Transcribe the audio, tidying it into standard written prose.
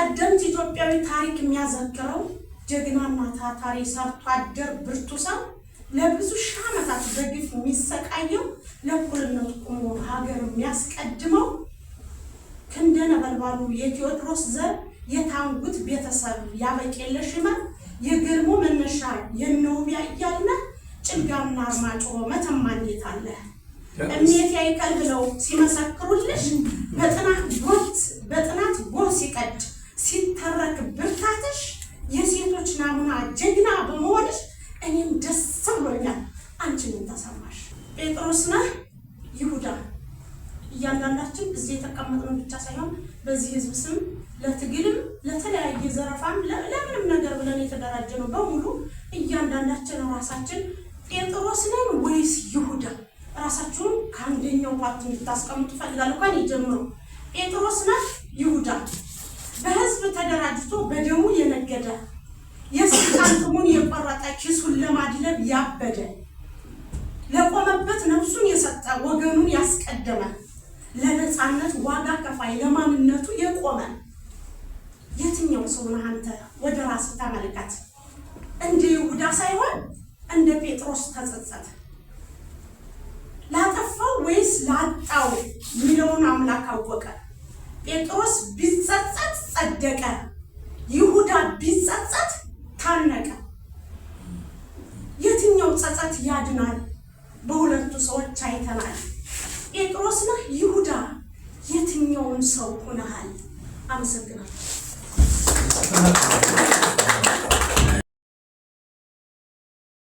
ቀደምት ኢትዮጵያዊ ታሪክ የሚያዘክረው ጀግናና ታታሪ ሰርቶ አደር ብርቱ ሰው ለብዙ ሺህ ዓመታት በግፍ የሚሰቃየው ለእኩልነት ቆሞ ሀገር የሚያስቀድመው ክንደ ነበልባሉ የቴዎድሮስ ዘር የታንጉት ቤተሰብ ያበቄለሽ ይመር የግርሞ መነሻ የነውቢያ እያልነ ጭልጋና አርማጭሆ መተማ እንዴት አለ እምነት ያይቀል ብለው ሲመሰክሩልሽ በጥናት ጎህ ሲቀድ ሲተረክ ብርታትሽ የሴቶች ናሙና ጀግና በመሆንሽ እኔም ደስ ብሎኛል። አንቺ ምን ተሰማሽ? ጴጥሮስ ነህ ይሁዳ እያንዳንዳችን እዚህ የተቀመጥነው ብቻ ሳይሆን በዚህ ህዝብ ስም ለትግልም ለተለያየ ዘረፋም ለምንም ነገር ብለን የተደራጀነው በሙሉ እያንዳንዳችን ራሳችን ጴጥሮስ ነን ወይስ ይሁዳ? ራሳችሁን ከአንደኛው ፓርቲ እንድታስቀምጡ ፈልጋለሁ። ካን ይጀምሩ። ጴጥሮስ ነህ ይሁዳ በህዝብ ተደራጅቶ በደሙ የነገደ የስልጣን ጥሙን የቆረጠ ኪሱን ለማድለብ ያበደ ለቆመበት ነፍሱን የሰጠ ወገኑን ያስቀደመ ለነጻነት ዋጋ ከፋይ ለማንነቱ የቆመ የትኛው ሰው ነህ አንተ? ወደ ራስህ ተመልከት። እንደ ይሁዳ ሳይሆን እንደ ጴጥሮስ ተጸጸተ። ላጠፋው ወይስ ላጣው ሚለውን አምላክ አወቀ። ጴጥሮስ ቢጸጸት ጸደቀ፣ ይሁዳ ቢጸጸት ታነቀ። የትኛው ጸጸት ያድናል? በሁለቱ ሰዎች አይተናል። ጴጥሮስ ነህ ይሁዳ የትኛውን ሰው ሆነሃል? አመሰግናለሁ።